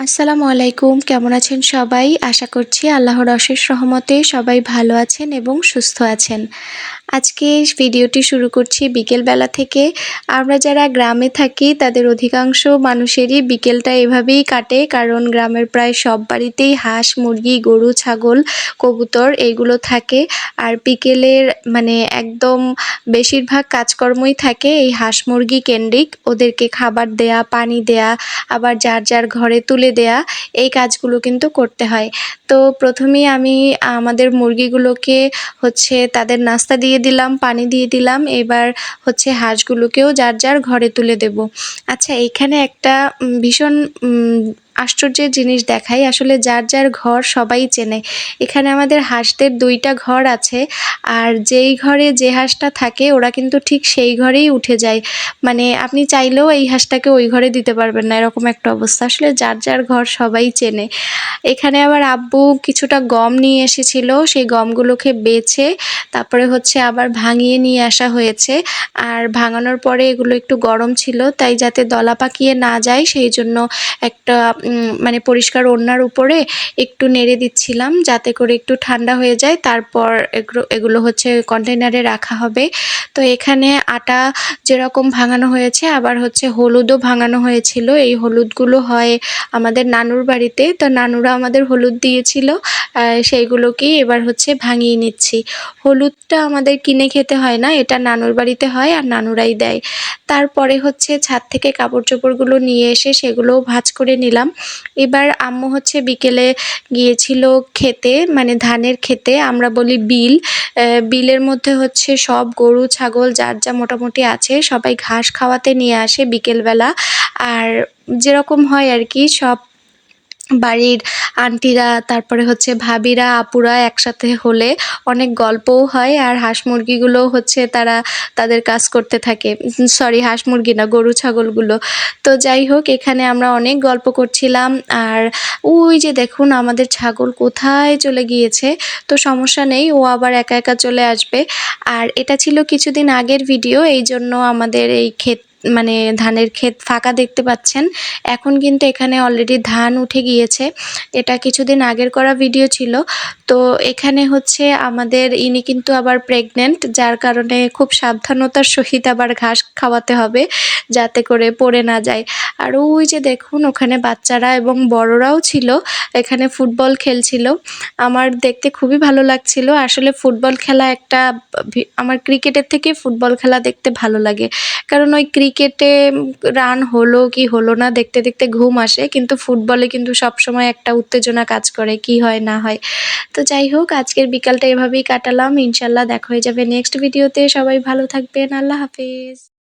আসসালামু আলাইকুম। কেমন আছেন সবাই? আশা করছি আল্লাহর অশেষ রহমতে সবাই ভালো আছেন এবং সুস্থ আছেন। আজকে ভিডিওটি শুরু করছি বিকেলবেলা থেকে। আমরা যারা গ্রামে থাকি তাদের অধিকাংশ মানুষেরই বিকেলটা এভাবেই কাটে, কারণ গ্রামের প্রায় সব বাড়িতেই হাঁস, মুরগি, গরু, ছাগল, কবুতর এইগুলো থাকে। আর বিকেলের একদম বেশিরভাগ কাজকর্মই থাকে এই হাঁস মুরগি কেন্দ্রিক। ওদেরকে খাবার দেয়া, পানি দেয়া, আবার যার যার ঘরে তুলে দেয়া, এই কাজগুলো কিন্তু করতে হয়। তো প্রথমেই আমি আমাদের মুরগিগুলোকে তাদের নাস্তা দিয়ে দিলাম, পানি দিয়ে দিলাম। এবার হাঁসগুলোকেও যার যার ঘরে তুলে দেব। আচ্ছা, এইখানে একটা ভীষণ আশ্চর্যের জিনিস দেখাই। আসলে যার যার ঘর সবাই চেনে। এখানে আমাদের হাঁসদের ২ টা ঘর আছে, আর যেই ঘরে যে হাঁসটা থাকে ওরা কিন্তু ঠিক সেই ঘরেই উঠে যায়। আপনি চাইলেও এই হাঁসটাকে ওই ঘরে দিতে পারবেন না, এরকম একটা অবস্থা। আসলে যার যার ঘর সবাই চেনে। এখানে আবার আব্বু কিছুটা গম নিয়ে এসেছিল, সেই গমগুলোকে বেছে তারপরে আবার ভাঙিয়ে নিয়ে আসা হয়েছে। আর ভাঙানোর পরে এগুলো একটু গরম ছিল, তাই যাতে দলা পাকিয়ে না যায় সেই জন্য একটা পরিষ্কার ওড়নার উপরে একটু নেড়ে দিচ্ছিলাম, যাতে করে একটু ঠান্ডা হয়ে যায়। তারপর এগুলো কন্টেইনারে রাখা হবে। তো এখানে আটা যেরকম ভাঙানো হয়েছে, আবার হলুদও ভাঙানো হয়েছিল। এই হলুদগুলো হয় আমাদের নানুর বাড়িতে, তো নানুরা আমাদের হলুদ দিয়েছিল। সেইগুলোকেই এবার ভাঙিয়ে নিচ্ছি। হলুদটা আমাদের কিনে খেতে হয় না, এটা নানুর বাড়িতে হয় আর নানুরাই দেয়। তারপরে ছাদ থেকে কাপড় চোপড়গুলো নিয়ে এসে সেগুলোও ভাঁজ করে নিলাম। এবার আম্মু বিকেলে গিয়েছিল খেতে, ধানের খেতে, আমরা বলি বিল। বিলের মধ্যে সব গরু ছাগল যার যা মোটামুটি আছে সবাই ঘাস খাওয়াতে নিয়ে আসে বিকেলবেলা। আর যেরকম হয় আর কি, সব বাড়ির আন্টিরা, তারপরে ভাবিরা, আপুরা একসাথে হলে অনেক গল্পও হয়। আর হাঁস মুরগিগুলো তারা তাদের কাজ করতে থাকে। সরি, হাঁস মুরগি না, গরু ছাগলগুলো। তো যাই হোক, এখানে আমরা অনেক গল্প করছিলাম। আর ওই যে দেখুন আমাদের ছাগল কোথায় চলে গিয়েছে। তো সমস্যা নেই, ও আবার একা একা চলে আসবে। আর এটা ছিল কিছুদিন আগের ভিডিও, এই জন্য আমাদের এই ধানের ক্ষেত ফাঁকা দেখতে পাচ্ছেন। এখন কিন্তু এখানে অলরেডি ধান উঠে গিয়েছে। এটা কিছুদিন আগের করা ভিডিও ছিল। তো এখানে আমাদের ইনি কিন্তু আবার প্রেগনেন্ট, যার কারণে খুব সাবধানতার সহিত আবার ঘাস খাওয়াতে হবে, যাতে করে পড়ে না যায়। আর ওই যে দেখুন ওখানে বাচ্চারা এবং বড়রাও ছিল, এখানে ফুটবল খেলছিল। আমার দেখতে খুবই ভালো লাগছিল। আসলে ফুটবল খেলা আমার ক্রিকেটের থেকে ফুটবল খেলা দেখতে ভালো লাগে, কারণ ওই ক্রিকেটে রান হলো কি হলো না দেখতে দেখতে ঘুম আসে, কিন্তু ফুটবলে কিন্তু সবসময় একটা উত্তেজনা কাজ করে, কি হয় না হয়। তো যাই হোক, আজকের বিকালটা এভাবেই কাটালাম। ইনশাল্লাহ দেখা হয়ে যাবে নেক্সট ভিডিওতে। সবাই ভালো থাকবেন। আল্লাহ হাফেজ।